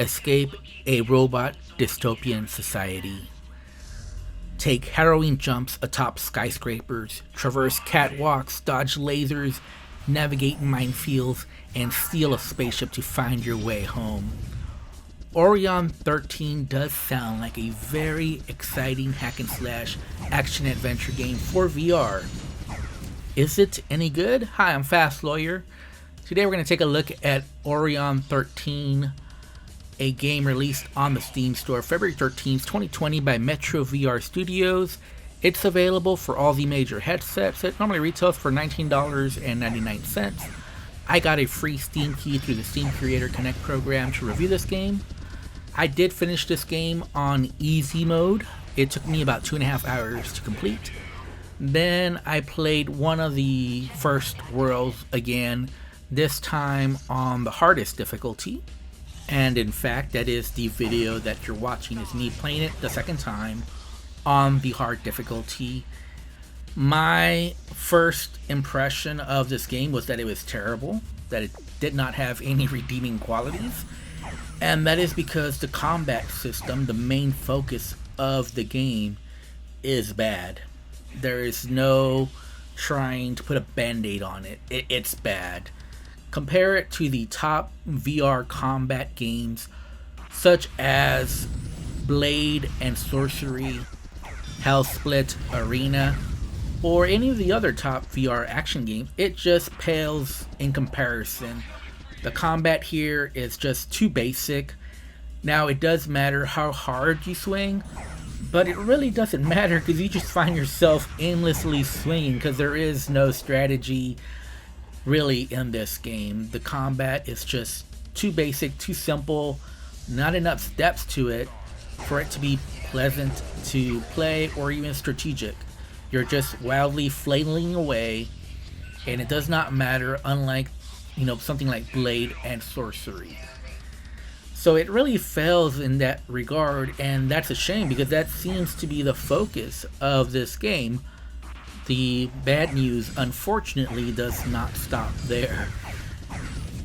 Escape a robot dystopian society. Take harrowing jumps atop skyscrapers, traverse catwalks, dodge lasers, navigate minefields, and steal a spaceship to find your way home. Orion13 does sound like a very exciting hack and slash action adventure game for VR. Is it any good? Hi, I'm Fast Lawyer. Today we're going to take a look at Orion13, a game released on the Steam store February 13th, 2020 by Metro VR Studios. It's available for all the major headsets. It normally retails for $19.99. I got a free Steam key through the Steam Creator Connect program to review this game. I did finish this game on easy mode. It took me about 2.5 hours to complete. Then I played one of the first worlds again, this time on the hardest difficulty. And in fact, that is the video that you're watching, is me playing it the second time on the hard difficulty. My first impression of this game was that it was terrible, that it did not have any redeeming qualities. And that is because the combat system, the main focus of the game, is bad. There is no trying to put a band-aid on it. It's bad. Compare it to the top VR combat games such as Blade and Sorcery, Hellsplit, Arena, or any of the other top VR action games. It just pales in comparison. The combat here is just too basic. Now, it does matter how hard you swing, but it really doesn't matter because you just find yourself aimlessly swinging because there is no strategy really in this game. The combat is just too basic, too simple, not enough steps to it for it to be pleasant to play or even strategic. You're just wildly flailing away, and it does not matter, unlike something like Blade and Sorcery. So it really fails in that regard, and that's a shame because that seems to be the focus of this game. The bad news, unfortunately, does not stop there.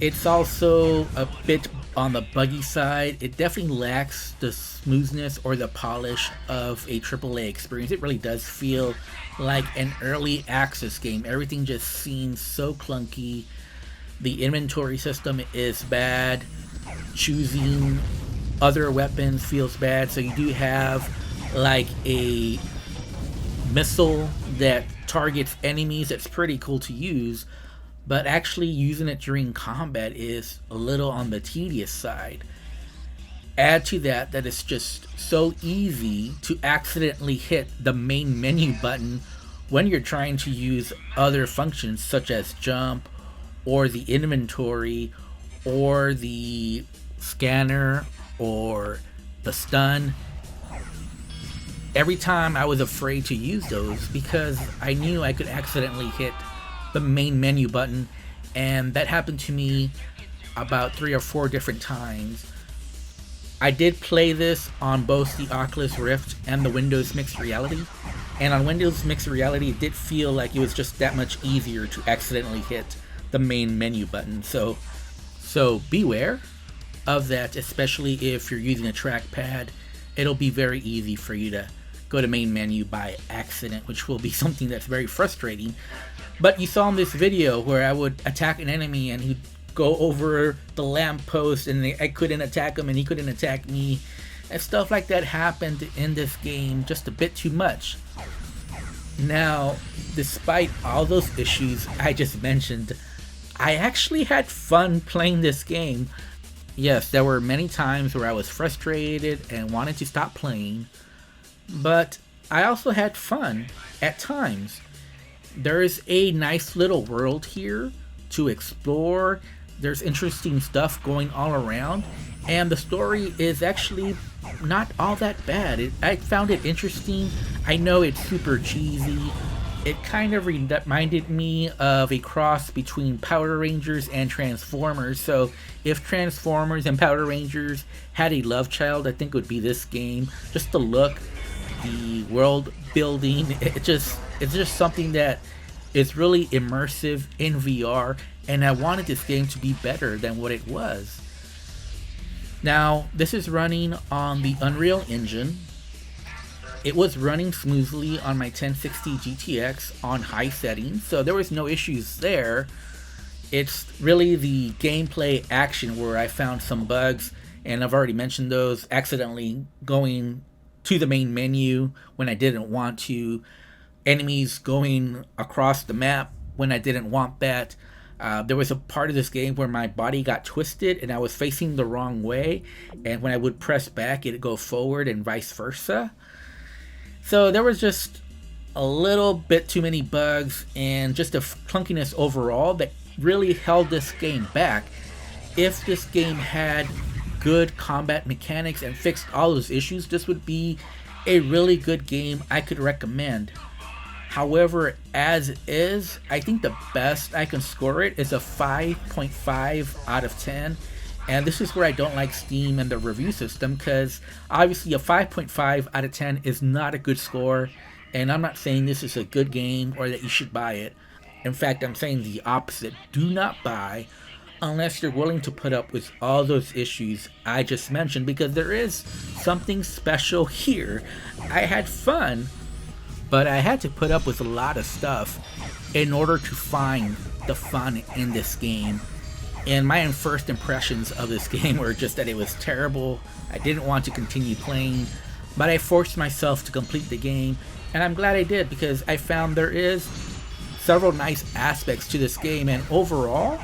It's also a bit on the buggy side. It definitely lacks the smoothness or the polish of a AAA experience. It really does feel like an early access game. Everything just seems so clunky. The inventory system is bad. Choosing other weapons feels bad. So you do have like a missile that targets enemies. That's pretty cool to use, but actually using it during combat is a little on the tedious side. Add to that it's just so easy to accidentally hit the main menu button when you're trying to use other functions such as jump or the inventory or the scanner or the stun. Every time I was afraid to use those because I knew I could accidentally hit the main menu button, and that happened to me about 3 or 4 different times. I did play this on both the Oculus Rift and the Windows Mixed Reality, and on Windows Mixed Reality it did feel like it was just that much easier to accidentally hit the main menu button. So beware of that, especially if you're using a trackpad. It'll be very easy for you to go to main menu by accident, which will be something that's very frustrating. But you saw in this video where I would attack an enemy and he'd go over the lamppost and I couldn't attack him and he couldn't attack me, and stuff like that happened in this game just a bit too much. Now, despite all those issues I just mentioned, I actually had fun playing this game. Yes, there were many times where I was frustrated and wanted to stop playing, but I also had fun at times. There is a nice little world here to explore. There's interesting stuff going all around, and the story is actually not all that bad. I found it interesting. I know it's super cheesy. It kind of reminded me of a cross between Power Rangers and Transformers. So if Transformers and Power Rangers had a love child, I think it would be this game. Just the look, the world building, it's just something that is really immersive in VR, and I wanted this game to be better than what it was. Now, this is running on the Unreal Engine. It was running smoothly on my 1060 GTX on high settings, so there was no issues there. It's really the gameplay action where I found some bugs, and I've already mentioned those. Accidentally going to the main menu when I didn't want to, enemies going across the map when I didn't want that. There was a part of this game where my body got twisted and I was facing the wrong way, and when I would press back, it'd go forward and vice versa. So there was just a little bit too many bugs and just a clunkiness overall that really held this game back. If this game had good combat mechanics and fixed all those issues, this would be a really good game I could recommend. However, as is, I think the best I can score it is a 5.5 out of 10. And this is where I don't like Steam and the review system, because obviously a 5.5 out of 10 is not a good score, and I'm not saying this is a good game or that you should buy it. In fact, I'm saying the opposite. Do not buy unless you're willing to put up with all those issues I just mentioned, because there is something special here. I had fun, but I had to put up with a lot of stuff in order to find the fun in this game. And my first impressions of this game were just that it was terrible. I didn't want to continue playing, but I forced myself to complete the game, and I'm glad I did, because I found there is several nice aspects to this game, and overall,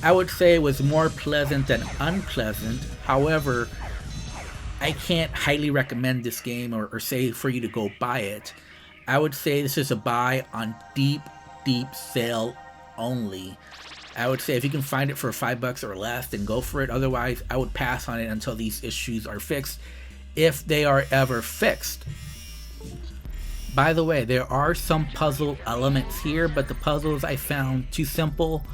I would say it was more pleasant than unpleasant. However, I can't highly recommend this game or say for you to go buy it. I would say this is a buy on deep sale only. I would say if you can find it for $5 or less, then go for it. Otherwise, I would pass on it until these issues are fixed, if they are ever fixed. By the way, there are some puzzle elements here, but the puzzles I found too simple,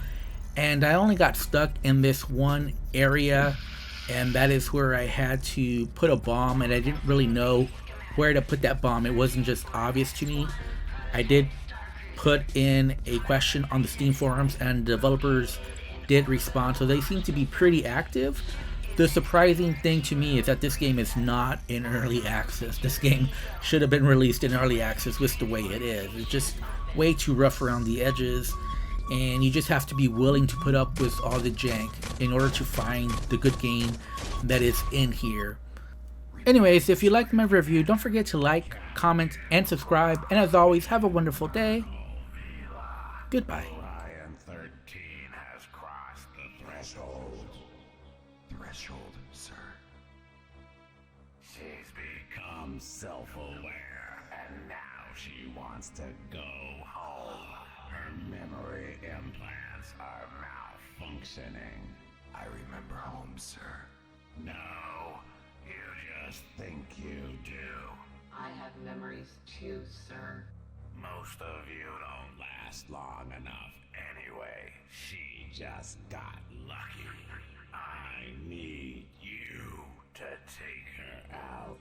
and I only got stuck in this one area, and that is where I had to put a bomb, and I didn't really know where to put that bomb. It wasn't just obvious to me. I did put in a question on the Steam forums, and developers did respond, so they seem to be pretty active. The surprising thing to me is that this game is not in early access. This game should have been released in early access with the way it is. It's just way too rough around the edges, and you just have to be willing to put up with all the jank in order to find the good game that is in here. Anyways, if you liked my review, don't forget to like, comment, and subscribe, and as always, have a wonderful day. Goodbye. Orion13 has crossed the threshold. Threshold, sir? She's become self-aware, and now she wants to go home. Her memory implants are malfunctioning. I remember home, sir. No, you just think you do. I have memories too, sir. Most of you don't last long enough anyway. She just got lucky. I need you to take her out.